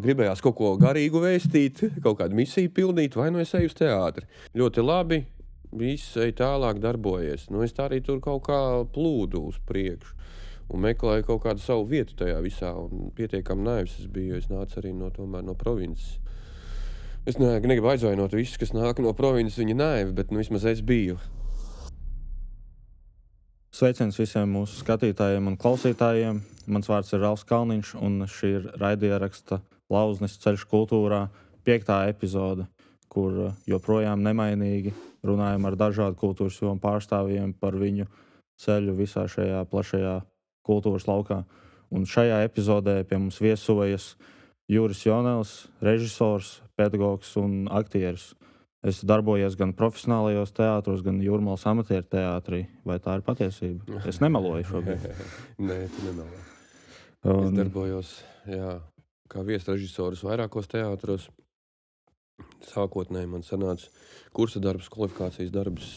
gribējās kaut ko garīgu vēstīt, kaut kādu misiju pildīt, vai nu es eju uz teātri. Ļoti labi, viss ej tālāk darbojies. Nu, es tā arī tur kaut kā plūdu uz priekšu un meklēju kaut kādu savu vietu tajā visā, un pietiekami naivs es biju, es nācu arī tomēr no provinces. Es negribu aizvainot visus, kas nāk no provinces, viņi naivi, bet vismaz es biju. Sveiciens visiem mūsu skatītājiem un klausītājiem. Mans vārds ir Ralfs Kalniņš, un šī ir raidieraksta Lauznis ceļš kultūrā 5. epizode, kur joprojām nemainīgi runājam ar dažādu kultūras jomu pārstāvjiem par viņu ceļu visā šajā plašajā kultūras laukā. Un šajā epizodē pie mums viesojas Juris Jonels, režisors, pedagogs un aktieris. Es darbojies gan profesionālajos teātros, gan Jūrmalas amatieru teātrī. Vai tā ir patiesība? Es nemeloju šobrīd. Nē, tu nemeloji. Es darbojos, kā viesrežisors vairākos teātros. Sākotnēji man sanāca kursa darbs, kvalifikācijas darbs,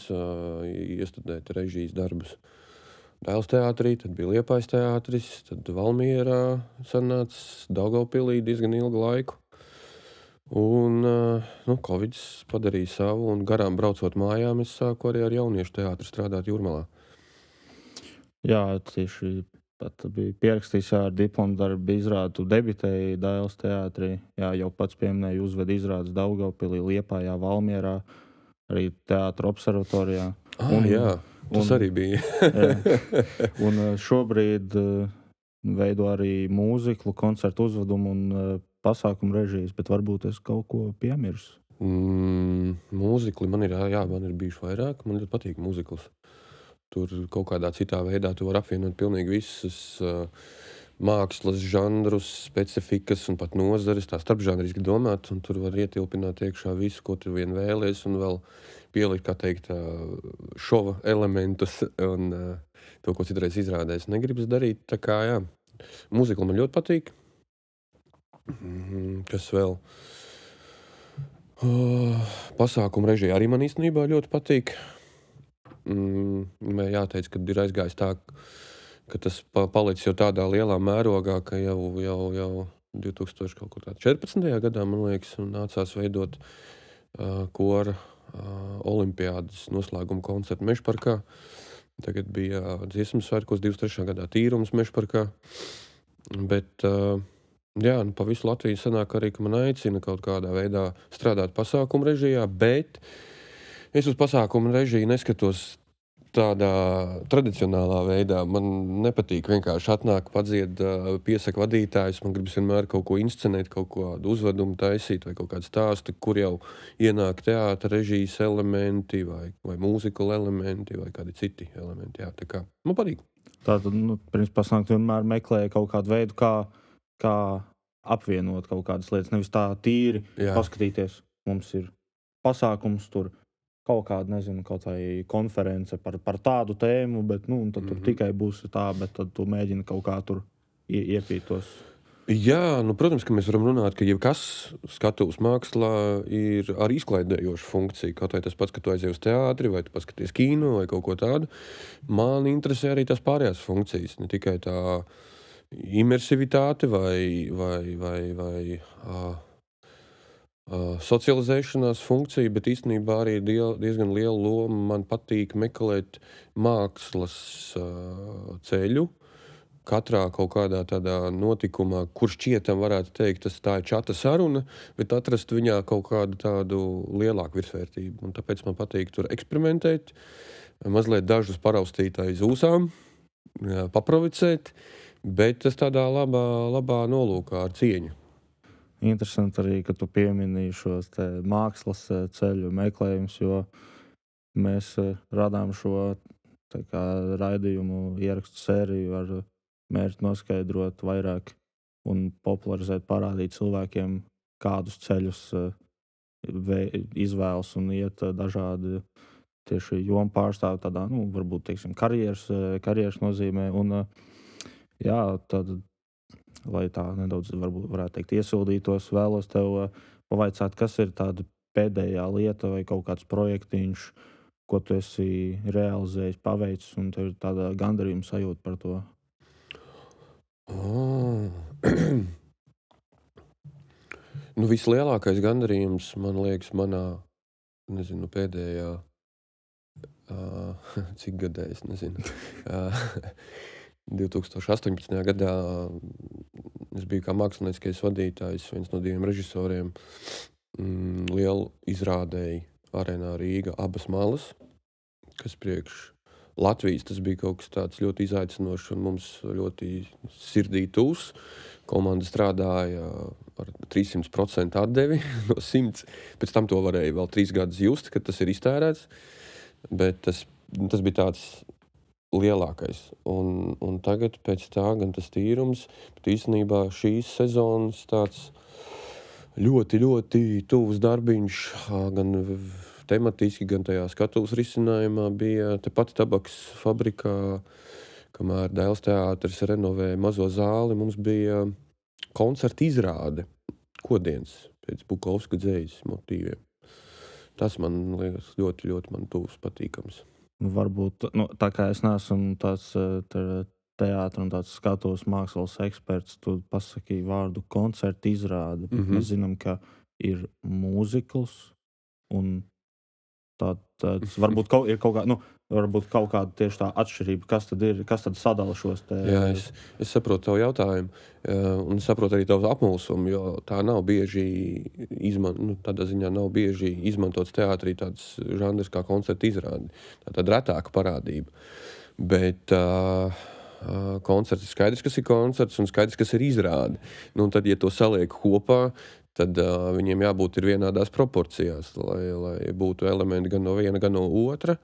iestudēt režijas darbus Dēls teātrī, tad bija Liepājas teātris, tad Valmierā sanāca Daugavpilī diezgan ilgu laiku. Un Covids padarīja savu, un garām braucot mājām, es sāku arī ar jauniešu teātri strādāt Jūrmalā. Jā, tieši pat bija pierakstījis ar diplomu darbu izrādu. Tu debitēji Dēls teātrī, jau pats pieminēji uzvedi izrādes Daugavpilī, Liepājā, Valmierā, arī teātra observatorijā. Tas arī bija. Un šobrīd veido arī mūziklu, koncertu uzvedumu un pasākumu režijas, bet varbūt es kaut ko piemirsu. Mūzikli man ir bijuši vairāk. Man ļoti patīk mūzikls. Tur kaut kādā citā veidā tu vari apvienot pilnīgi visus mākslas žanrus, specifikas un pat nozares, tā starpžanriski domāt, un tur var ietilpināt iekšā visu, ko tu vien vēlies, un vēl pielikt, kā teikt, šova elementus un to, ko citreiz izrādēs. Negribas darīt, tā kā, mūzikli man ļoti patīk. Kas vēl? Pasākumu režija arī man īstenībā ļoti patīk. Jāteic, ka ir aizgājis tā, ka tas palicis jau tādā lielā mērogā, ka jau 2014. gadā, man liekas, nācās veidot kora olimpiādas noslēguma koncertu Mežparkā. Tagad bija dziesmu svētkos 23. gadā Tīrums Mežparkā. Bet pa visu Latviju sanāk arī, ka man aicina kaut kādā veidā strādāt pasākumu režijā, bet es uz pasākumu režiju neskatos tādā tradicionālā veidā. Man nepatīk vienkārši atnāk, padzied, piesaka vadītājs. Man gribas vienmēr kaut ko inscenēt, kaut kādu uzvedumu taisīt vai kaut kādu stāstu, kur jau ienāk teātra režijas elementi vai mūzikala elementi vai kādi citi elementi. Jā, tā kā man patīk. Tātad, principā sanāk, vienmēr meklēja kaut kādu veidu, kā apvienot kaut kādas lietas, nevis tā tīri paskatīties. Mums ir pasākums tur, kaut kāda, nezinu, kaut vai konference par tādu tēmu, bet, tad tur tikai būs tā, bet tad tu mēģini kaut kā tur iepītos. Jā, protams, ka mēs varam runāt, ka jebkas skatuves mākslā ir arī izklaidējoša funkcija. Kaut vai tas pats, ka tu aizies uz teātri, vai tu paskaties kino vai kaut ko tādu. Man interesē arī tās pārējās funkcijas, ne tikai tā imersivitāte vai socializēšanās funkcija, bet īstenībā arī diezgan liela loma. Man patīk meklēt mākslas ceļu katrā kaut kādā tādā notikumā, kur šķietam varētu teikt, tā ir čata saruna, bet atrast viņā kaut kādu tādu lielāku virsvērtību. Un tāpēc man patīk tur eksperimentēt, mazliet dažus paraustīt aiz ūsām, paprovicēt, bet tas tādā labā nolūkā ar cieņu. Interesanti arī, ka tu piemini šos mākslas ceļu meklējumus, jo mēs radām šo raidījumu ierakstu sēriju ar mērķi noskaidrot vairāk un popularizēt, parādīt cilvēkiem, kādus ceļus izvēlas un iet dažādi tieši jomu pārstāvi tādā, varbūt, teiksim, karjeras nozīmē. Un, tad, lai tā nedaudz, varētu teikt, iesildītos, vēlos tev pavaicāt, kas ir tāda pēdējā lieta vai kaut kāds projektiņš, ko tu esi realizējis, paveicis, un tev ir tāda gandarījuma sajūta par to? Vislielākais gandarījums, man liekas, manā, nezinu, pēdējā, cik gadē, es nezinu, 2018. gadā es biju kā mākslinieckais vadītājs, viens no 2 režisoriem, lielu izrādēji arēnā Rīga abas malas, kas priekš Latvijas tas bija kaut kas tāds ļoti izaicinošs un mums ļoti sirdī tūs. Komanda strādāja ar 300% atdevi no 100. Pēc tam to varēja vēl 3 gadus just, kad tas ir iztērēts, bet tas bija tāds lielākais. Un tagad pēc tā gan tas tīrums, bet īstenībā šīs sezonas tāds ļoti, ļoti tuvs darbiņš, gan tematiski, gan tajā skatuves risinājumā bija tepat Tabaks fabrikā, kamēr Dēls teātris renovēja mazo zāli, mums bija koncerta izrāde, Kodienis, pēc Bukovska dzējas motīviem. Tas man liekas ļoti, ļoti man tuvs, patīkams. Varbūt, tā kā es neesmu tāds teātra un tāds skatuves mākslas eksperts, tu pasaki vārdu koncerta izrāde. Mēs zinām, ka ir mūzikls un tāds varbūt ir kaut kā, varbūt kaut kāda tieši tā atšķirība, kas tad sadala šos te... Jā, es saprotu tavu jautājumu, un saprotu arī tavu apmulsumu, jo tā nav bieži tādā ziņā nav bieži izmantots teātrī tāds žanrs kā koncerta izrāde. Tā tāda retāka parādība. Bet koncerts ir skaidrs, kas ir koncerts, un skaidrs, kas ir izrāde. Un tad, ja to saliek kopā, tad viņiem jābūt ir vienādās proporcijās, lai būtu elementi gan no viena, gan no otra.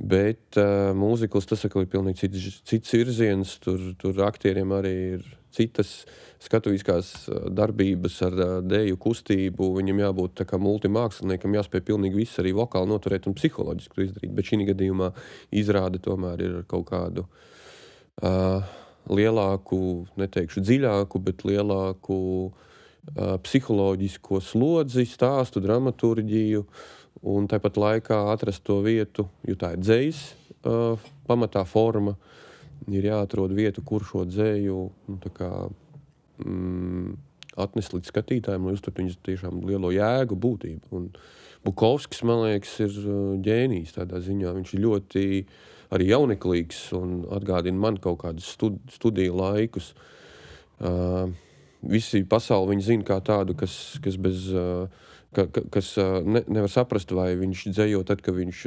Bet mūzikls tas ir pilnīgi cits virziens, tur aktieriem arī ir citas skatuviskās darbības ar dēju kustību, viņam jābūt tā kā multimāksliniekam, jāspēj pilnīgi viss arī vokāli noturēt un psiholoģiski to izdarīt, bet šī gadījumā izrāde tomēr ir kaut kādu lielāku, neteikšu dziļāku, bet lielāku psiholoģisko slodzi, stāstu, dramaturģiju, un tāpat laikā atrast to vietu, jo tā ir dzejs, pamatā forma, ir jāatrod vietu, kur šo dzēju atnest līdz skatītājiem, lai uzturt viņas tiešām lielo jēgu, būtību. Un Bukovskis, man liekas, ir ģēnijs tādā ziņā. Viņš ir ļoti arī jauneklīgs un atgādina man kaut kādus studiju laikus. Visi pasauli viņu zina kā tādu, kas bez... kas nevar saprast, vai viņš dzejo tad, kad viņš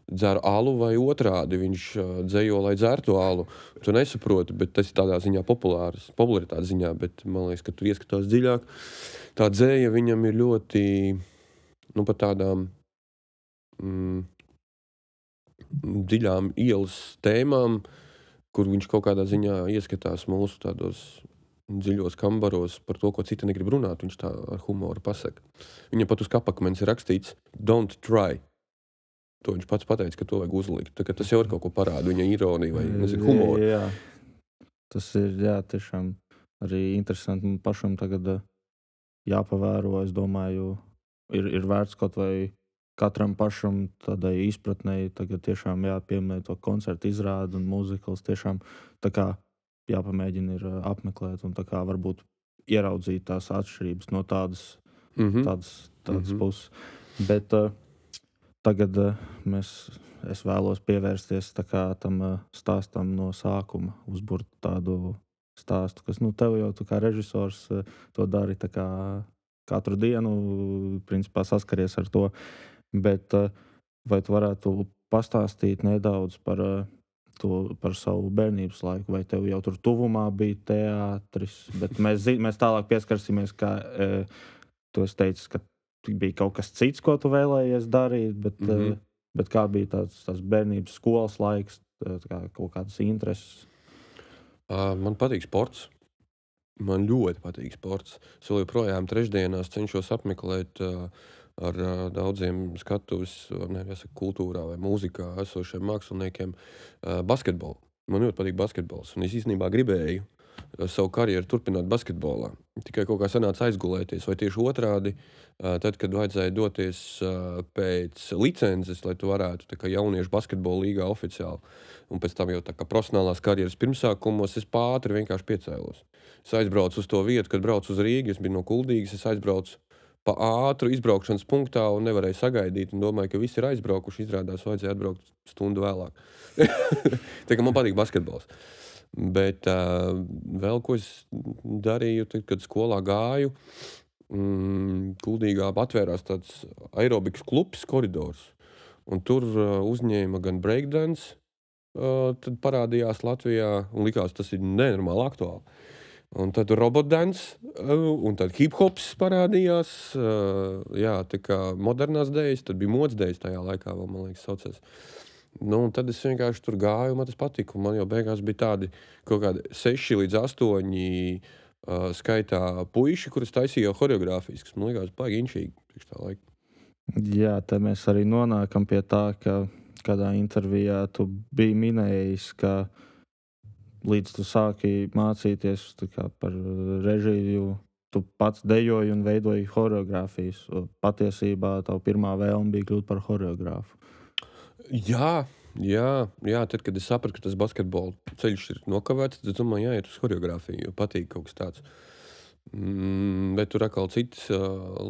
dzer alu vai otrādi. Viņš dzejo, lai dzertu alu. Tu nesaproti, bet tas ir tādā ziņā popularitātes ziņā, bet man liekas, ka tu ieskatās dziļāk. Tā dzēja viņam ir ļoti, pat tādām dziļām ielas tēmām, kur viņš kaut kādā ziņā ieskatās mūsu tādos dziļos kambaros par to, ko citi negrib runāt, viņš tā ar humoru pasaka. Viņam pat uz kapakmens ir rakstīts "Don't try". To viņš pats pateica, ka to vajag uzlikt. Tā, tas jau ir kaut ko parāda, viņa ironija vai humoru. Jā, tas ir, tiešām arī interesanti. Man pašam tagad jāpavēro, es domāju, ir vērts kaut vai katram pašam tādai izpratnei tagad tiešām jāpieminē to koncertu izrādi un mūzikls tiešām tā kā jāpamēģina ir apmeklēt un tā kā varbūt ieraudzīt tās atšķirības no tādas puses. Bet tagad es vēlos pievērsties tā kā tam stāstam no sākuma, uzburt tādu stāstu, kas, tev jau tu kā režisors to dari tā kā katru dienu, principā saskaries ar to. Bet vai tu varētu pastāstīt nedaudz par savu bērnības laiku, vai tev jau tur tuvumā bija teātris, bet mēs tālāk pieskarsimies, kā tu esi teicis, ka bija kaut kas cits, ko tu vēlējies darīt, bet kā bija tās bērnības skolas laiks, kaut kādas intereses? Man patīk sports. Man ļoti patīk sports. Es vēl joprojām trešdienās cenšos apmeklēt ar daudziem skatuves, jāsaka, kultūrā vai mūzikā esošiem māksliniekiem basketbolu. Man ļoti patīk basketbols, un es īstenībā gribēju savu karjeru turpināt basketbolā. Tikai kaut kā sanāca aizgulēties, vai tieši otrādi, tad, kad vajadzēja doties pēc licences, lai tu varētu tā kā jauniešu basketbola līgā oficiāli, un pēc tam jau tā kā profesionālās karjeras pirmsākumos es pātri vienkārši piecēlos. Es aizbraucu uz to vietu, kad braucu uz Rīgu, es biju no Kuldīgas, es aizbraucu pa ātru izbraukšanas punktā un nevarēju sagaidīt, un domāju, ka visi ir aizbraukuši, izrādās vajadzēja atbraukt stundu vēlāk. Tā kā man patīk basketbols. Bet vēl ko es darīju, tad, kad skolā gāju, Kuldīgā atvērās tāds aerobikas klubs, koridors, un tur uzņēma gan breakdance, tad parādījās Latvijā, un likās, tas ir nenormāli aktuāli. Un tad robotdance, un tad hip-hops parādījās, jā, tā kā modernās dējas, tad bija modsdējas tajā laikā, vēl, man liekas, saucās. Nu, un tad es vienkārši tur gāju, man tas patika, un man jau beigās bija tādi kaut kādi 6 līdz 8 skaitā puiši, kurus taisīja jau horeogrāfijas, kas man likās baigi inšīgi priekš tā laika. Jā, te mēs arī nonākam pie tā, ka kādā intervijā tu biji minējis, ka līdz tu sāki mācīties tā kā par režiju, tu pats dejoji un veidoji horeogrāfijas. Patiesībā tavu pirmā vēlme bija kļūt par horeogrāfu. Jā, tad, kad es sapratu, ka tas basketbola ceļš ir nokavēts, tad es domāju, jāiet uz horeogrāfiju, jo patīk kaut kas tāds. Bet tur atkal citas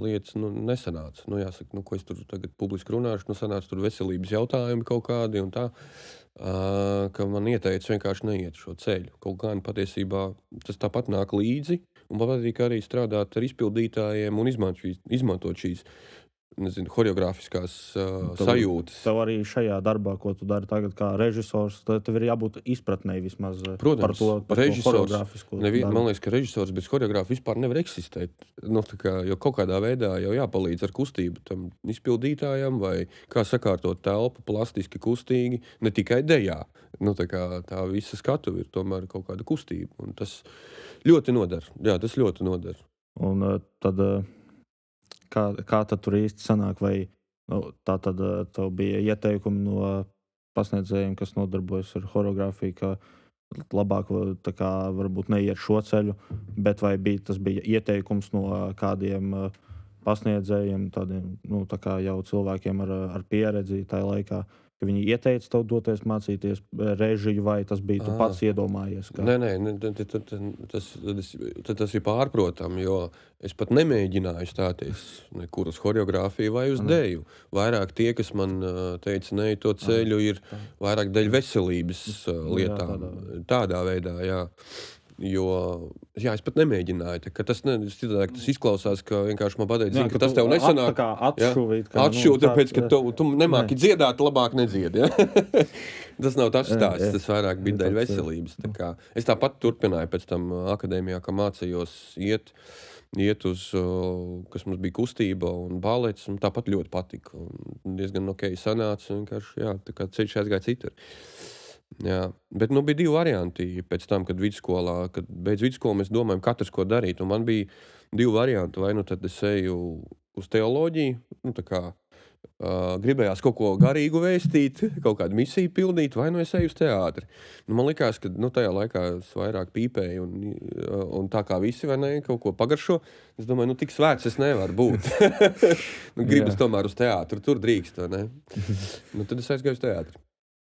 lietas nesanāca. Jāsaka, ko es tur tagad publiski runāšu, sanāca tur veselības jautājumi kaut kādi un tā, ka man ieteica vienkārši neiet šo ceļu. Kaut kā patiesībā tas tāpat nāk līdzi, un man patīk arī strādāt ar izpildītājiem un izmantot šīs, nezinu, horeogrāfiskās sajūtas. Tev arī šajā darbā, ko tu dari tagad kā režisors, tev ir jābūt izpratnei vismaz. Protams, par to horeogrāfisko darbu. Man liekas, ka režisors bez horeogrāfa vispār nevar eksistēt. Jo kaut kādā veidā jau jāpalīdz ar kustību tam izpildītājam, vai kā sakārtot telpu plastiski, kustīgi, ne tikai dejā. Tā visa skatu ir tomēr kaut kāda kustība, un tas ļoti nodara. Jā, tas ļoti nodara. Un tad... Kā tad tur īsti sanāk, vai tā tad tev bija ieteikumi no pasniedzējiem, kas nodarbojas ar horeogrāfiju, ka labāk tā kā varbūt neiet šo ceļu, bet vai tas bija ieteikums no kādiem pasniedzējiem, tādiem, tā kā jau cilvēkiem ar pieredzi tajā laikā, ka viņi ieteica tev doties mācīties režiju, vai tas bija tu pats iedomājies? Nē, tas ir pārprotami, jo es pat nemēģināju stāties nekur uz horeogrāfiju vai uz deju. Vairāk tie, kas man teica, nē, to ceļu ir vairāk dēļ veselības lietām. Tādā veidā, jā. Jo, jā, es pat nemēģināju. Tas izklausās, ka vienkārši man pateica, ka tas tev nesanāk. Tā kā atšuvīt. Atšuvīt, tāpēc, ka tu nemāki dziedāt, labāk nedzied. Ja? Tas nav tas stāsts, tas vairāk bija dēļ veselības. Es tāpat turpināju pēc tam akadēmijā, ka mācījos iet uz, kas mums bija kustība un balets, un tāpat ļoti patika. Un diezgan ok sanāca, vienkārši, jā, tā kā ceļš aizgāja citur. Jā, bet bija 2 varianti pēc tam, kad beidz vidusskolu, mēs domājam katrs, ko darīt. Un man bija 2 varianti, vai tad es eju uz teoloģiju, gribējās kaut ko garīgu vēstīt, kaut kādu misiju pildīt, vai es eju uz teātri. Man likās, ka tajā laikā es vairāk pīpēju un tā kā visi, vai ne, kaut ko pagaršo. Es domāju, tik svēts es nevaru būt. Gribas tomēr uz teātru, tur drīkst, vai ne? Tad es aizgāju uz teātri.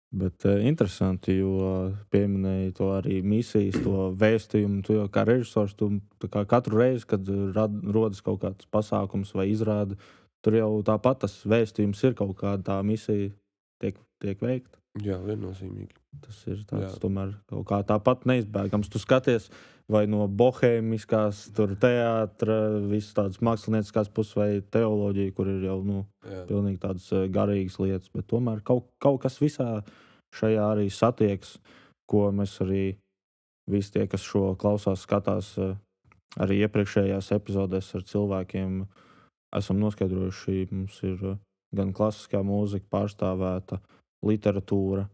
Bet interesanti, jo pieminēji to arī misijas, to vēstījumu. Tu jau kā režisors, kā katru reizi, kad rodas kaut kāds pasākums vai izrāde, tur jau tāpat tas vēstījums ir kaut kāda tā misija tiek veikta. Jā, viennozīmīgi. Tas ir tāds tomēr kaut kā tāpat neizbēgams. Tu skaties vai no bohēmiskās, tur teātra, visas tādas mākslinieckās puses vai teoloģija, kur ir jau pilnīgi tādas garīgas lietas, bet tomēr kaut kas visā šajā arī satiekas, ko mēs arī visi tie, kas šo klausās, skatās arī iepriekšējās epizodēs ar cilvēkiem, esam noskaidrojuši, mums ir gan klasiskā mūzika pārstāvēta, literatūra,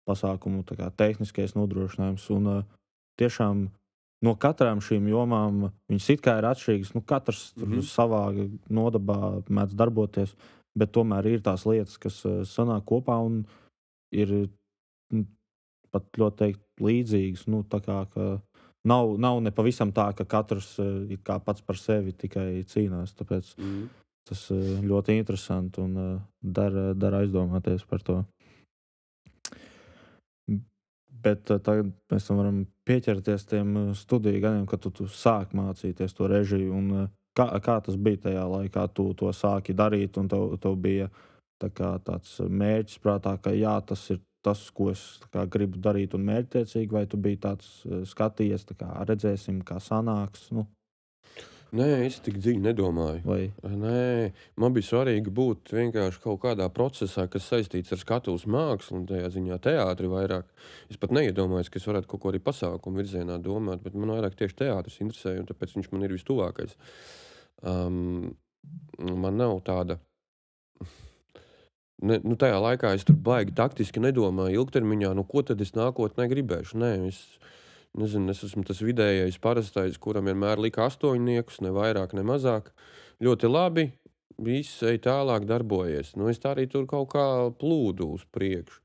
pasākumu tehniskais nodrošinājums. Un tiešām no katrām šīm jomām viņas it kā ir atšķirīgas. Katrs savā nodabā mēdz darboties, bet tomēr ir tās lietas, kas sanāk kopā un ir pat ļoti teikt līdzīgas. Tā kā ka nav ne pavisam tā, ka katrs it kā pats par sevi tikai cīnās. Tāpēc tas ļoti interesanti un dara aizdomāties par to. Bet tagad mēs varam pieķerties tiem studiju gadiem, kad tu sāki mācīties to režiju. Un, kā tas bija tajā laikā? Tu to sāki darīt, un tev bija tāds mērķis prātā, ka jā, tas ir tas, ko es gribu darīt, un mērķtiecīgi, vai tu biji tāds skatījies, redzēsim, kā sanāks? Nu, Nē, es tik dziļi nedomāju. vai, Nē, man bija svarīgi būt vienkārši kaut kādā procesā, kas saistīts ar skatuves mākslu, un tajā ziņā teātri vairāk. Es pat neiedomājos, ka es varētu kaut ko arī pasākumu virzienā domāt, bet man vairāk tieši teātris interesēja, un tāpēc viņš man ir vistuvākais. Man nav tāda. Tajā laikā es tur baigi taktiski nedomāju ilgtermiņā, ko tad es nākotnē gribēšu. Nē, es esmu tas vidējais parastais, kuram vienmēr lika 8, ne vairāk, ne mazāk. Ļoti labi, viss ej tālāk, darbojies. Es tā arī tur kaut kā plūdu uz priekšu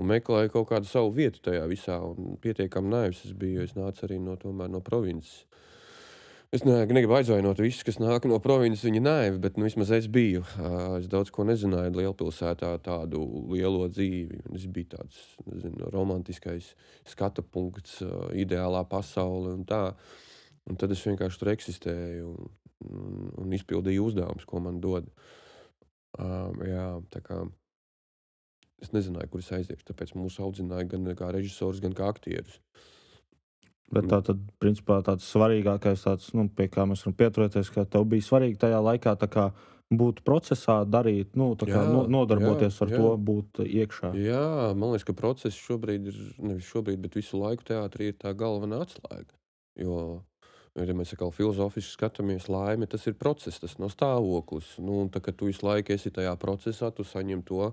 un meklēju kaut kādu savu vietu tajā visā. Un pietiekami naivs es biju, jo es nācu arī no provinces. Es negribu aizvainot visus, kas nāk no provinces, viņi naivi, bet vismaz es biju. Es daudz ko nezināju lielpilsētā tādu lielo dzīvi. Es biju tāds, romantiskais skata punkts, ideālā pasaule un tā. Un tad es vienkārši tur eksistēju un izpildīju uzdevumus, ko man dod. Jā, tā kā es nezināju, kur es aiziešu, tāpēc mūs audzināja gan kā režisors, gan kā aktierus. bet tā tad, principā, tāds svarīgākais, pie kā mēs varam pieturēties, ka tev bija svarīgi tajā laikā būt procesā, darīt, nodarboties ar to, būt iekšā. Jā, man liekas, ka process šobrīd ir, nevis šobrīd, bet visu laiku teātrī ir tā galvenā atslēga. Jo, ja mēs atkal filozofiski skatāmies, laime, tas ir process, tas nav stāvoklis. Tā, kad tu visu laiku esi tajā procesā, tu saņem to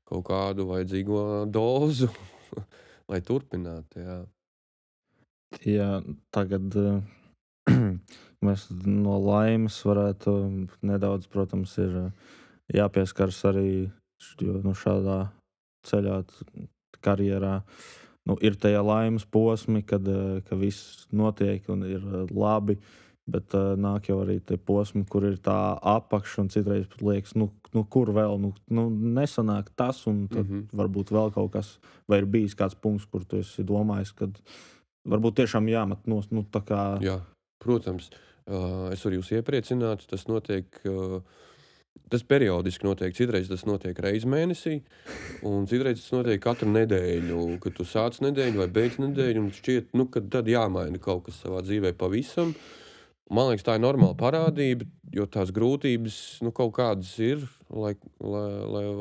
kaut kādu vajadzīgo dozu, lai turpinātu, jā. Ja tagad mēs no laimes varētu nedaudz, protams, ir jāpieskaras arī šādā ceļā, karjerā. Ir tajā laimes posmi, kad viss notiek un ir labi, bet nāk jau arī tie posmi, kur ir tā apakša un citreiz pat liekas, kur vēl, nesanāk tas, un tad varbūt vēl kaut kas, vai ir bijis kāds punkts, kur tu esi domājis, kad varbūt tiešām jāmet nost, tā kā... Jā, protams. Es varu jūs iepriecināt, tas notiek, tas periodiski notiek. Citreiz tas notiek reizi mēnesī, un citreiz tas notiek katru nedēļu, kad tu sāc nedēļu vai beidz nedēļu, un šķiet, ka tad jāmaina kaut kas savā dzīvē pavisam. Man liekas, tā ir normāla parādība, jo tās grūtības kaut kādas ir, lai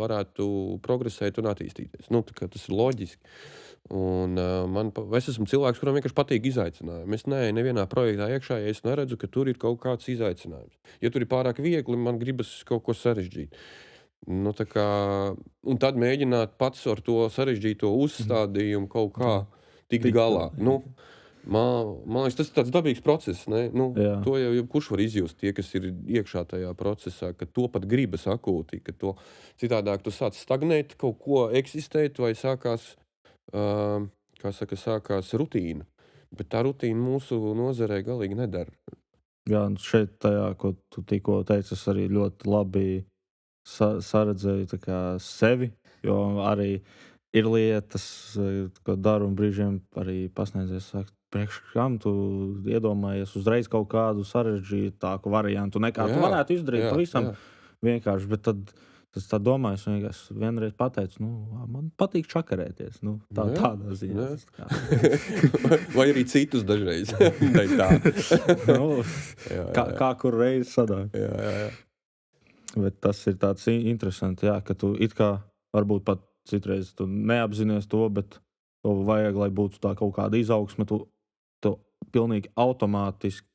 varētu progresēt un attīstīties. Tas ir loģiski. Un es esmu cilvēks, kuram vienkārši patīk izaicinājumi. Es nevienā projektā iekšā, ja es neredzu, ka tur ir kaut kāds izaicinājums. Ja tur ir pārāk viegli, man gribas kaut ko sarežģīt. Un tad mēģināt pats ar to sarežģīto uzstādījumu kaut kā tikt galā. Man liekas, tas ir tāds dabīgs process. To jau jebkurš var izjust, tie, kas ir iekšā tajā procesā, ka to pat gribas akūti, ka to citādāk tu sāc stagnēt, kaut ko eksistēt vai sākās rutīna. Bet tā rutīna mūsu nozarē galīgi nedara. Jā, un šeit tajā, ko tu tikko teici, es arī ļoti labi saredzēju sevi, jo arī ir lietas, ko daru un brīžiem arī pasniedzies sakt, priekš kam tu iedomājies uzreiz kaut kādu sarežģītāku variantu, nekā tu varētu izdarīt pavisam vienkārši, bet tad es tā domāju, es vienreiz pateicu, man patīk čakarēties. Tādā ziņā. Vai arī citus dažreiz. Kā kur reizi sadāk. Jā. Bet tas ir tāds interesanti, ka tu it kā varbūt pat citreiz tu neapzinies to, bet to vajag, lai būtu tā kaut kāda izaugsme, tu pilnīgi automātiski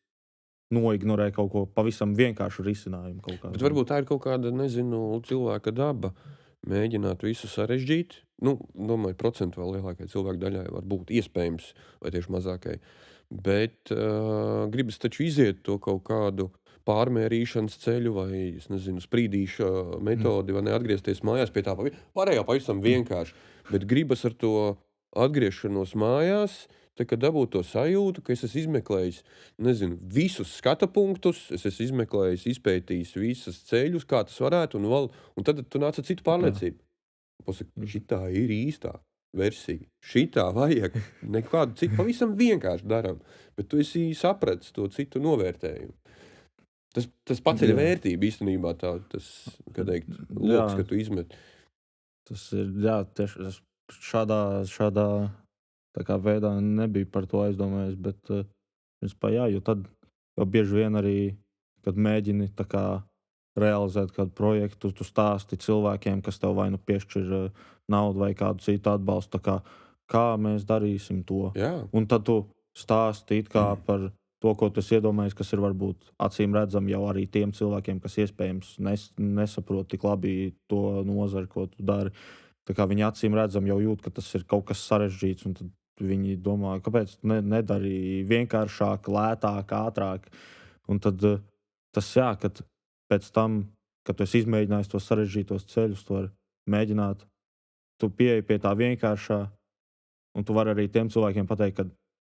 noignorē kaut ko pavisam vienkāršu risinājumu. Bet varbūt tā ir kaut kāda, cilvēka daba mēģināt visu sarežģīt. Domāju, procentuāli lielākai cilvēku daļai var būt iespējams, vai tieši mazākai. Bet gribas taču iziet to kaut kādu pārmērīšanas ceļu vai, sprīdīša metodi, vai neatgriezties mājās pie tā pārējā pavisam vienkārši. Bet gribas ar to atgriešanos mājās kad dabūtu to sajūtu, ka es esmu izmeklējis, nezinu, visus skata punktus, es esmu izmeklējis, izpētījis visus ceļus, kā tas varētu, un tad tu nāc ar citu pārliecību. Pasaka, šitā ir īstā versija, šitā vajag nekādu citu, pavisam vienkārši daram, bet tu esi sapratis to citu novērtējumu. Tas pats ir vērtība īstenībā, tas, kā teikt, loks, ka tu izmet. Tas ir, tieši šādā tā kā veidā nebija par to aizdomājies, bet, principā, jo tad jau bieži vien arī, kad mēģini tā kā realizēt kādu projektu, tu stāsti cilvēkiem, kas tev vai nu piešķir naudu vai kādu citu atbalstu, kā mēs darīsim to. Jā. Un tad tu stāsti it kā par to, ko tu iedomājies, kas ir varbūt acīm redzami jau arī tiem cilvēkiem, kas iespējams nesaprot tik labi to nozari, ko tu dari. Tā kā viņi acīm redzami jau jūt, ka tas ir kaut kas sarežģīts, un tad viņi domā, kāpēc nedarīja vienkāršāk, lētāk, ātrāk. Un tad tas, kad pēc tam, kad tu esi izmēģinājis tos sarežģītos ceļus, tu vari mēģināt, tu pieeji pie tā vienkāršā, un tu vari arī tiem cilvēkiem pateikt, ka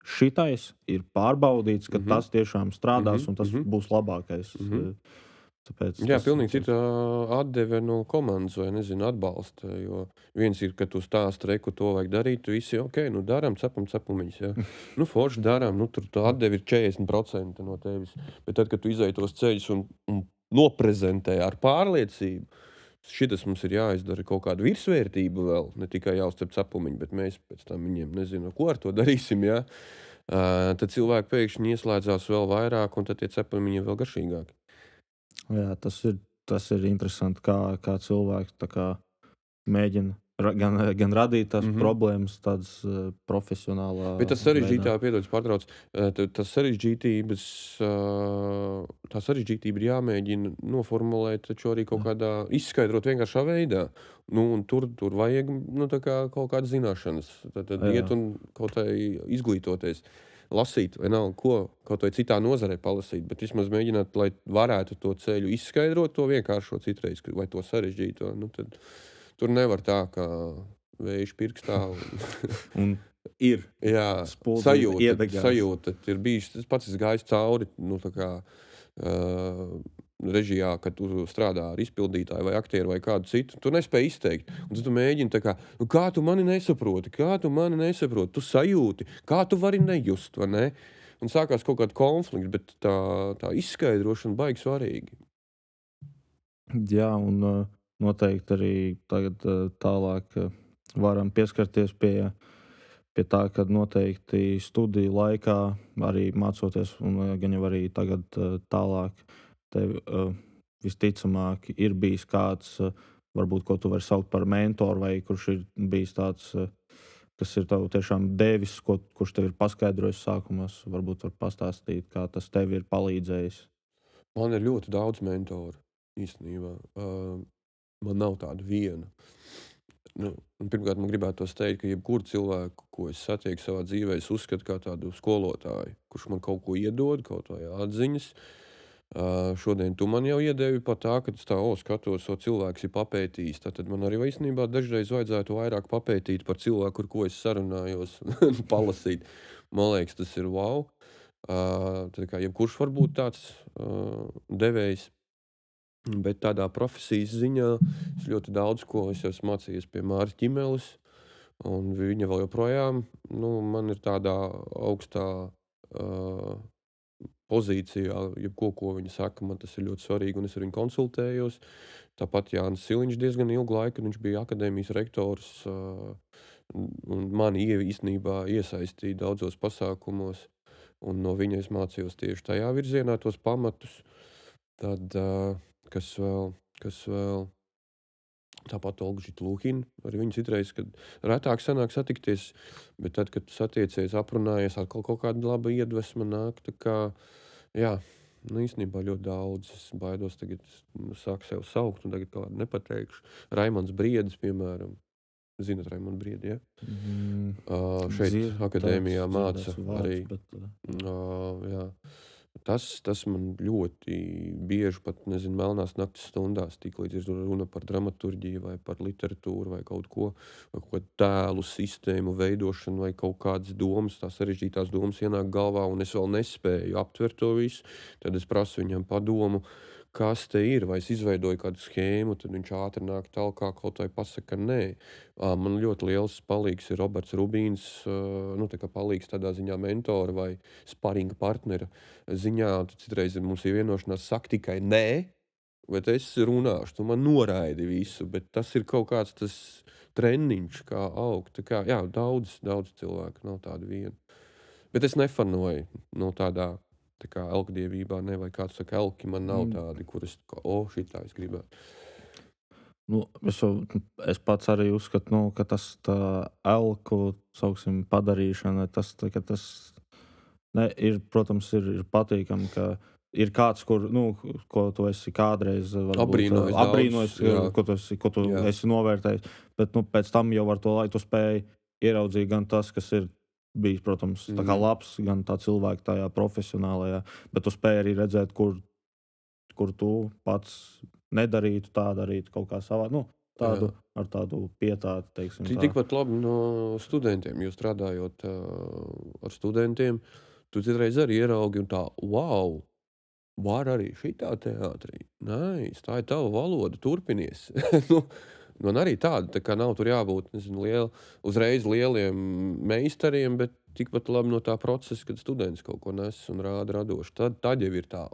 šitais ir pārbaudīts, ka tas tiešām strādās un tas būs labākais. Tāpēc pilnīgi cita atdeve no komandas vai, nezinu, atbalsta, jo viens ir, ka tu stāsti, reku, to vajag darīt, tu visi, daram, cepam cepumiņus, jā. Forši daram, tur tā atdeve ir 40% no tevis, bet tad, kad tu izēji tos ceļus un noprezentē ar pārliecību, šitas mums ir jāizdara kaut kādu virsvērtību vēl, ne tikai jāuzcep cepumiņu, bet mēs pēc tam viņiem nezinu, ko ar to darīsim, jā. Tad cilvēki pēkšņi ieslēdzās vēl vairāk, un tad tie cepumiņi ir vēl garšīgāki. Jā, tas ir interesanti, kā cilvēki tā kā mēģina gan radīt tās problēmas, tādas profesionālā. Bet tas sarežģītā, piedod, pārtrauc, tā sarežģītība ir jāmēģina noformulēt, taču arī kaut kādā izskaidrot vienkāršā veidā. Un tur vajag tā kā kaut kādas zināšanas. Tad iet un kaut kā izglītoties. Lasīt, vienalga, ko kaut vai citā nozarē palasīt, bet vismaz mēģināt, lai varētu to ceļu izskaidrot, to vienkāršo citreiz, vai to sarežģīto. Tad tur nevar tā, kā vējš pirkstā. Un ir sajūta. Ir bijis, tas pats es gājis cauri, tā kā režijā, kad tu strādā ar izpildītāju vai aktieru vai kādu citu, tu nespēji izteikt. Un tu mēģini tā kā, kā tu mani nesaproti, tu sajūti, kā tu vari nejust, vai ne? Un sākās kaut kāda konflikta, bet tā izskaidrošana baigi svarīgi. Jā, un noteikti arī tagad tālāk varam pieskarties pie tā, kad noteikti studiju laikā arī mācoties, un gan jau arī tagad tālāk, tev visticamāk ir bijis kāds, varbūt, ko tu vari saukt par mentoru, vai kurš ir bijis tāds, kas ir tev tiešām devis, kurš tev ir paskaidrojis sākumos, varbūt var pastāstīt, kā tas tev ir palīdzējis. Man ir ļoti daudz mentoru, īstenībā. Man nav tāda viena. Pirmkārt, man gribētu teikt, ka jebkuru cilvēku, ko es satieku savā dzīvē, es uzskatu kā tādu skolotāju, kurš man kaut ko iedod, kaut vai atziņas. Šodien tu man jau iedevi pat tā, ka es tā skatos, cilvēks ir papētījis. Tad man arī īstenībā dažreiz vajadzētu vairāk papētīt par cilvēku, ar ko es sarunājos, palasīt. Man liekas, tas ir wow. Tad kā jebkurš var būt tāds devējs. Bet tādā profesijas ziņā es ļoti daudz ko esmu mācījies pie Māris Ķimeles, un viņa vēl joprojām, man ir tādā augstā pozīcijā, jebko, ko viņa saka, man tas ir ļoti svarīgi, un es ar viņu konsultējos. Tāpat Jānis Siliņš diezgan ilgu laiku, viņš bija akadēmijas rektors, un mani īstenībā iesaistīja daudzos pasākumos, un no viņa es mācījos tieši tajā virzienā tos pamatus. Tad kas vēl? Tāpat Olga Žitlūhina, ar viņu citreiz, kad retāk sanāk satikties, bet tad, kad satiecies, aprunājies, atkal kaut kāda laba iedvesma nāk, tā kā, īstenībā ļoti daudz, es baidos tagad, sāku sev saukt, un tagad kaut kādu nepateikšu. Raimonds Briedis, piemēram, zinat Raimondu Briedi, ja? Šeit akadēmijā māca arī, jā. Tas man ļoti bieži pat, nezinu, melnās nakts stundās, tiklīdz ir runa par dramaturģiju vai par literatūru vai kaut ko, vai kaut kādu tēlu sistēmu veidošanu vai kaut kādas domas, tās sarežģītās domas ienāk galvā, un es vēl nespēju aptvert to visu, tad es prasu viņam padomu, kas te ir, vai es izveidoju kādu schēmu, tad viņš ātri nāk tālāk, kaut vai pasaka nē. Man ļoti liels palīgs ir Roberts Rubīns, nu, tā kā palīgs tādā ziņā mentora vai sparinga partnera ziņā. Tad citreiz mums ir vienošanās, saka tikai nē, bet es runāšu, tu man noraidi visu, bet tas ir kaut kāds tas treniņš, kā augt. Tā kā, jā, daudz cilvēku nav tādu vienu. Bet es nefanoju, no tādā, tā kā elkdievībā, ne, vai kāds saka, elki man nav tādi, kuras, šitā es gribētu. Nu, es pats arī uzskatu, nu, ka tas tā elku, sauksim, padarīšana, tas ne, ir, protams, ir patīkami, ka ir kāds, ko tu esi kādreiz abrīnojis, ko tu esi novērtējis, bet pēc tam jau ar to laiku tu spēji ieraudzīt gan tas, kas ir bijis, protams, tā kā labs, gan tā cilvēka tajā profesionālajā, bet tu spēji arī redzēt, kur tu pats nedarītu tā, darītu kaut kā savā, ar tādu pietāti, teiksim tā. Tikpat labi no studentiem, jo strādājot ar studentiem, tu citreiz arī ieraugi un tā, wow, var arī šitā teātrī, nice, tā ir tava valoda, turpinies. Man arī tāda, tā kā nav tur jābūt, nezinu, uzreiz lieliem meistariem, bet tikpat labi no tā procesa, kad students kaut ko nes un rāda radoši. Tad jau ir tā,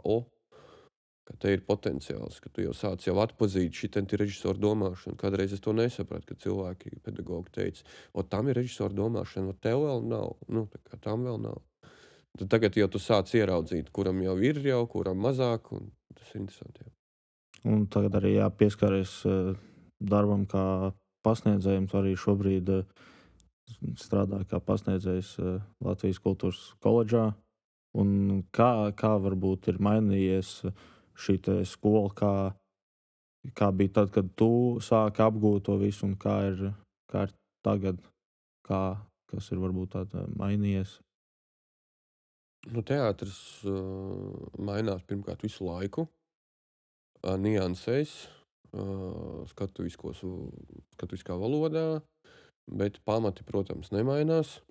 ka te ir potenciāls, ka tu jau sāc jau atpazīt šitien ir režisoru domāšana. Kādreiz es to nesapratu, kad cilvēki, pedagogi teica, tam ir režisoru domāšana, tev vēl nav, tā kā tam vēl nav. Tad tagad jau tu sāc ieraudzīt, kuram jau ir, kuram mazāk, un tas ir interesanti. Jā. Un tagad arī jāpieskaries darbam kā pasniedzējiem. Tu arī šobrīd strādā kā pasniedzējs Latvijas Kultūras koledžā. Un kā varbūt ir mainījies šī skola, kā bija tad, kad tu sāki apgūt to visu, un kā ir tagad, kas ir varbūt tāda mainījies? Teātris mainās pirmkārt visu laiku, niansēs, skatuviskā valodā, bet pamati, protams, nemainās.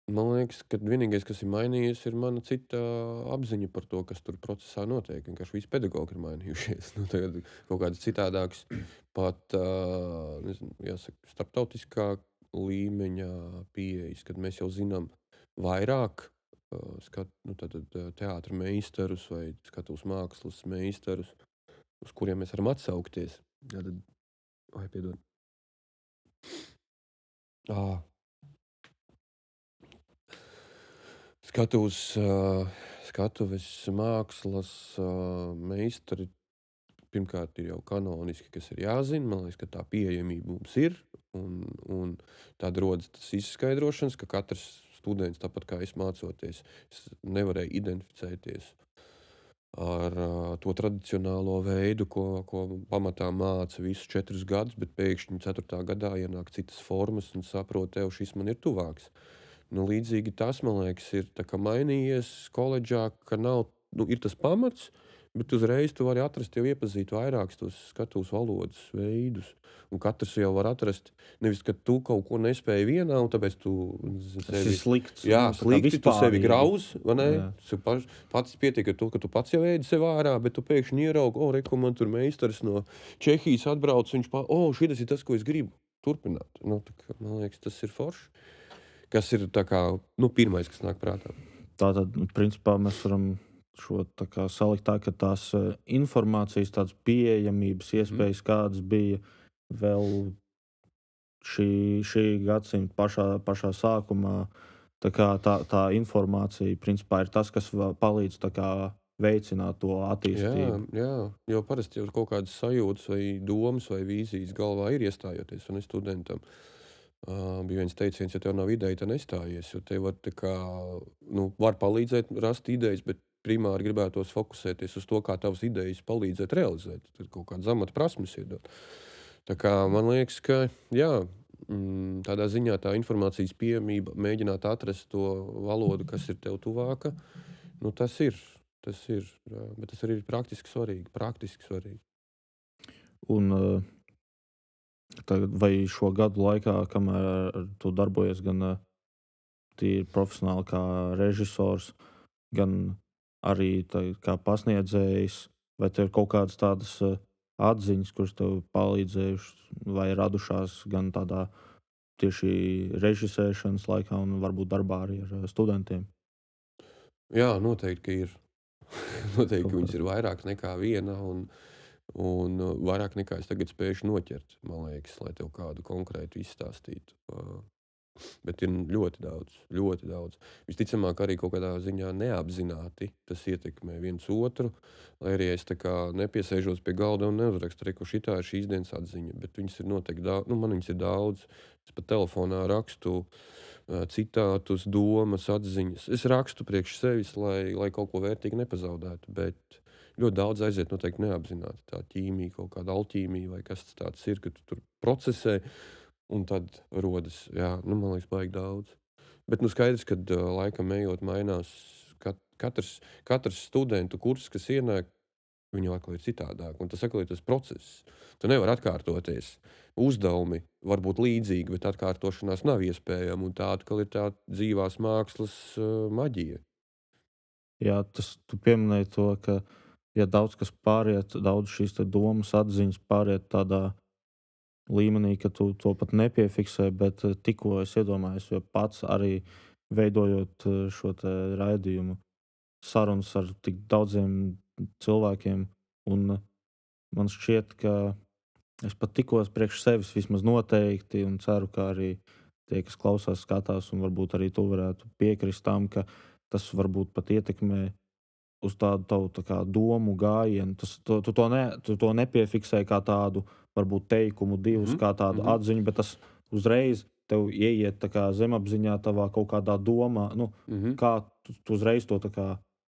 Man liekas, ka vienīgais, kas ir mainījies, ir mana cita apziņa par to, kas tur procesā notiek. Vienkārši visi pedagogi ir mainījušies. Tagad kaut kāds citādāks, pat jāsaka, starptautiskā līmeņa pieejas, kad mēs jau zinām vairāk teātra meistarus vai skatuves mākslas meistarus, uz kuriem mēs varam atsaukties. Piedod. Skatuves mākslas meistari pirmkārt ir jau kanoniski, kas ir jāzina. Man liekas, ka tā pieejamība mums ir. Un tāda rodas tas izskaidrošanas, ka katrs students, tāpat kā es mācoties, nevarēja identificēties ar to tradicionālo veidu, ko pamatā māca visus 4 gadus, bet pēkšņi 4. gadā ienāk citas formas un saprot, šis man ir tuvāks. Līdzīgi tas, man liekas, ir tā kā mainījies koledžā, ka nav, ir tas pamats, bet uzreiz tu vari atrast, jau iepazīt vairākus tos skatuves valodas veidus. Un katrs jau var atrast, nevis, ka tu kaut ko nespēji vienā, un tāpēc tu sevi slikts. Jā, slikti, tu sevi grauz, vai ne? Pats pietiek ar to, ka tu pats jau ēdi sev ārā, bet tu pēkšņi ieraugi, reku, man tur meistars no Čehijas atbrauc, viņš šitas ir tas, ko es gribu turpināt. Man liekas, tas ir forši. Kas ir tā kā, pirmais, kas nāk prātā. Tātad, principā, mēs varam šo tā kā salikt tā, ka tās informācijas, tādas pieejamības iespējas, kādas bija vēl šī gadsimta pašā sākumā, tā informācija, principā, ir tas, kas palīdz tā kā veicināt to attīstību. Jā, jo parasti jau kaut kādas sajūtas vai domas vai vīzijas galvā ir iestājoties, un es studentam. Bija viens teiciens, ja tev nav ideja, tad nestājies, jo tev var palīdzēt rast idejas, bet primāri gribētos fokusēties uz to, kā tavas idejas palīdzēt realizēt. Tad kaut kādas amata prasmes iedot. Tā kā man liekas, ka jā, tādā ziņā tā informācijas pieejamība, mēģināt atrast to valodu, kas ir tev tuvāka, nu tas ir, jā, bet tas arī ir praktiski svarīgi. Un tagad, vai šo gadu laikā, kamēr tu darbojies gan tīri profesionāli kā režisors, gan arī kā pasniedzējs, vai tev ir kaut kādas tādas atziņas, kuras tev palīdzējušas vai radušās gan tādā tieši režisēšanas laikā un varbūt darbā arī ar studentiem? Jā, noteikti, ka ir. Noteikti, Kaut ka viņas kā. ir vairāk nekā viena un vairāk nekā es tagad spēšu noķert, man liekas, lai tev kādu konkrētu izstāstītu. Bet ir ļoti daudz. Visticamāk, arī kaut kādā ziņā neapzināti tas ietekmē viens otru, lai arī es tā kā nepiesēžos pie galda un neuzrakstu, ka šitā ir šīs dienas atziņa, bet viņas ir noteikti daudz, man viņas ir daudz. Es pat telefonā rakstu citātus, domas, atziņas. Es rakstu priekš sevis, lai kaut ko vērtīgi nepazaudētu, bet ļoti daudz aiziet noteikti neapzināti. Tā ķīmija, kaut kāda alķīmija vai kas tas tāds ir, ka tu tur procesē, un tad rodas, jā, man liekas, baigi daudz. Bet skaidrs, ka laikam ejot mainās katrs studentu kurs, kas ienāk, viņu atkal ir citādāk, un tas atkal ir tas process. Tu nevari atkārtoties. Uzdevumi var būt līdzīgi, bet atkārtošanās nav iespējama, un tā atkal ir tā dzīvās mākslas maģija. Jā, tu pieminēji to, ka daudz kas pāriet, daudz šīs domas, atziņas pāriet tādā līmenī, ka tu to pat nepiefiksē, bet tikko es iedomājos, jo pats arī veidojot šo raidījumu, sarunas ar tik daudziem cilvēkiem, un man šķiet, ka es pat tikos priekš sevis vismaz noteikti, un ceru, ka arī tie, kas klausās, skatās, un varbūt arī tu varētu piekrist tam, ka tas varbūt pat ietekmē uz tādu tavu domu gājienu. Tu to nepiefiksē kā tādu, varbūt teikumu, divus, kā tādu atziņu, bet tas uzreiz tev ieiet zemapziņā, tavā kaut kādā domā, kā tu uzreiz to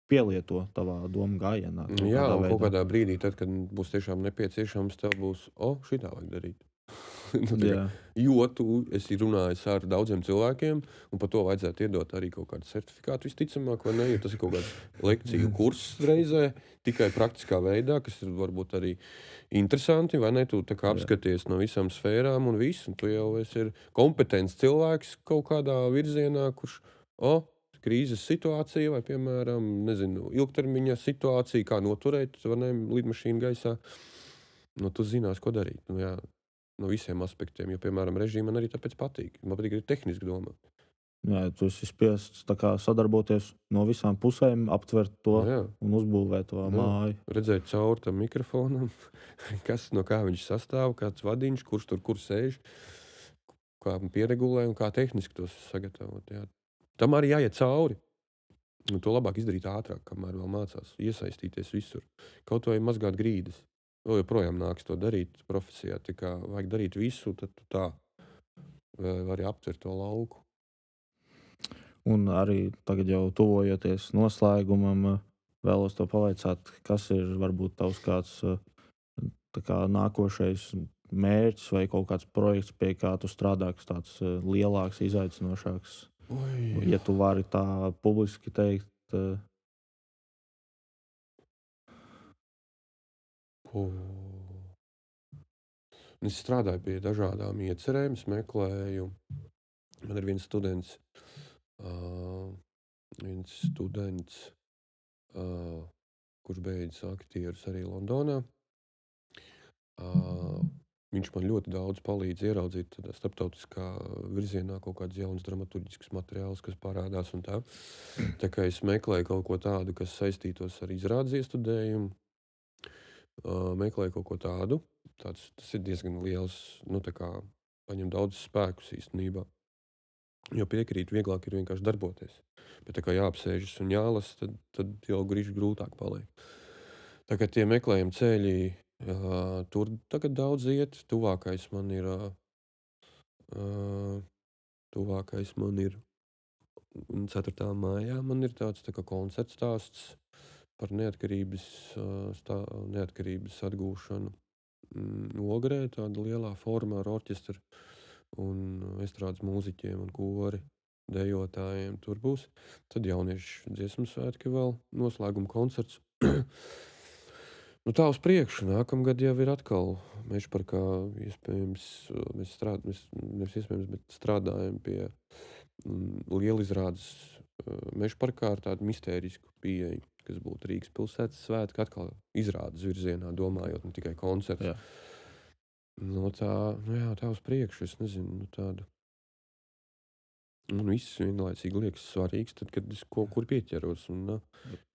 pielieto tavā domu gājienā. Jā, un kaut kādā brīdī, tad, kad būs tiešām nepieciešams, tev būs, šitā vajag darīt. Jo tu esi runājis ar daudziem cilvēkiem, un par to vajadzētu iedot arī kaut kādu certifikātu, visticamāk, vai ne? Jo tas ir kaut kāds lekciju kurss reizē, tikai praktiskā veidā, kas ir varbūt arī interesanti, vai ne? Tu tā kā apskaties no visām sfērām un visu, un tu jau esi kompetents cilvēks kaut kādā virzienā, kurš, krīzes situācija vai, piemēram, nezinu, ilgtermiņa situācija, kā noturēt, vai ne, lidmašīnu gaisā, tu zinās, ko darīt. Jā. No visiem aspektiem, jo, piemēram, režīm man arī tāpēc patīk. Man patīk arī tehniski domāt. Jā, tu esi spiests sadarboties no visām pusēm, aptvert to un uzbūvēt to māju. Redzēt cauri tam mikrofonam, no kā viņš sastāv, kāds vadiņš, kurš tur kur sēž, kā pieregulē un kā tehniski tos sagatavot. Jā. Tam arī jāiet cauri. Un to labāk izdarīt ātrāk, kamēr vēl mācās iesaistīties visur. Kaut vai mazgāt grīdas. Vēl joprojām nāks to darīt profesijā. Tā kā vajag darīt visu, tad tu tā vari aptvert to lauku. Un arī tagad jau tuvojoties noslēgumam, vēlos to pavaicāt, kas ir varbūt tavs kāds nākošais mērķis vai kaut kāds projekts, pie kā tu strādā, kas tāds lielāks, izaicinošāks. Ja tu vari tā publiski teikt. Es strādāju pie dažādām iecerēm, meklēju. Man ir viens students, kurš beidz aktierus arī Londonā. Viņš man ļoti daudz palīdz ieraudzīt tādā starptautiskā virzienā kaut kādus jaunus dramaturģiskus materiālus, kas parādās un tā. Tā kā es meklēju kaut ko tādu, kas saistītos ar izrādes iestudējumu, meklēju kaut ko tādu. Tas ir diezgan liels, tā kā paņem daudz spēkus īstenībā. Jo piekrīt, vieglāk ir vienkārši darboties. Bet tā kā jāapsēžas un jālasa, tad jau grūtāk paliek. Tā kā tie meklējumi ceļi, tur tagad daudz iet. Tuvākais man ir 4. maijā. Man ir tāds tā kā koncerts stāsts par neatkarības atgūšanu Ogrē, tāda lielā formā ar orķestru. un estrādes mūziķiem un kori dejotājiem tur būs. Tad jauniešu dziesmu svētki vēl, noslēguma koncerts. Nu, tā uz priekšu. Nākamgad jau ir atkal Mežparkā iespējams, mēs nevis iespējams, bet strādājam pie lielizrādes Mežparkā ar tādu mistērisku pieeju, kas būtu Rīgas pilsētas svētki, atkal izrādes virzienā, domājot, ne tikai koncerts. Jā. No tā, tā uz priekšu, es nezinu, tādu. Man viss vienlaicīgi liekas svarīgs, tad, kad es kaut kur pieķeros un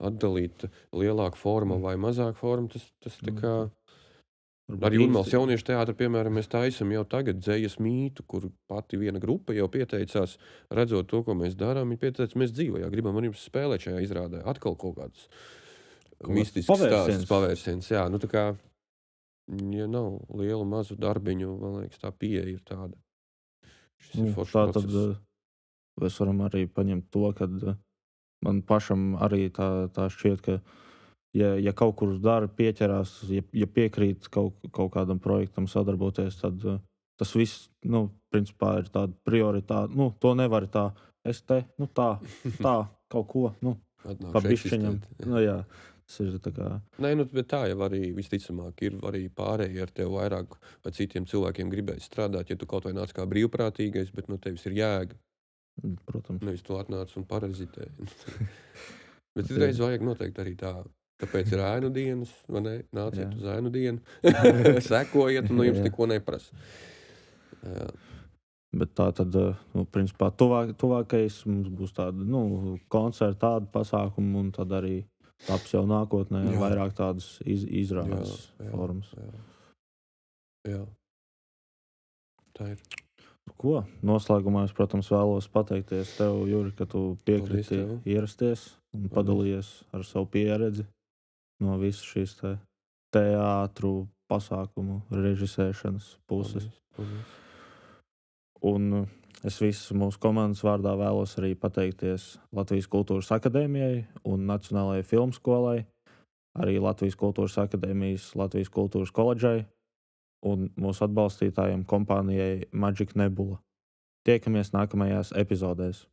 atdalīt lielāku formu vai mazāku formu, tas tā kā arī Jūrmālas jauniešu teātra, piemēram, mēs taisam jau tagad Dzejas mītu, kur pati viena grupa jau pieteicās, redzot to, ko mēs darām, viņi pieteica, mēs dzīvojā, gribam ar jums spēlēt šajā izrādē, atkal kaut kāds mistisks stāsts, pavērsiens, jā, nu tā kā, ja nav lielu mazu darbiņu, man liekas, tā pieeja ir tāda. Šis ir foršs process. Tad mēs varam arī paņemt to, kad man pašam arī tā šķiet, ka ja kaut kur dara, pieķerās, ja piekrīt kaut kādam projektam sadarboties, tad tas viss, principā ir tāda prioritāte. To nevar tā, tā, kaut ko, pa bišķiņam. Jā, tas ir tā kā. Nē, bet tā jau arī visticamāk ir arī pārējie ar tev vairāk vai citiem cilvēkiem gribēs strādāt, ja tu kaut vai nāc kā brīvprātīgais, bet no tevis ir jēga. Protams. Nevis tu atnāc un parazitē. Bet citreiz vajag noteikti arī tā. Tāpēc ir ēnu dienas, vai ne? Nāciet uz ēnu dienu, sekojiet un no jums neko neprasa. Jā. Bet tā tad, principā, tuvākais mums būs tāda, koncerta, tāda pasākuma, un tad arī taps jau nākotnē vairāk tādas izrādes formas. Jā. Tā ir. Ko? Noslēgumā es, protams, vēlos pateikties tev, Juri, ka tu piekriti ierasties un padalījies ar savu pieredzi no visu šīs teātru pasākumu režisēšanas puses. Paldies. Un es visu mūsu komandas vārdā vēlos arī pateikties Latvijas Kultūras akadēmijai un Nacionālajai filmu skolai, arī Latvijas Kultūras akadēmijas Latvijas Kultūras koledžai un mūsu atbalstītājiem kompānijai Magic Nebula. Tiekamies nākamajās epizodēs.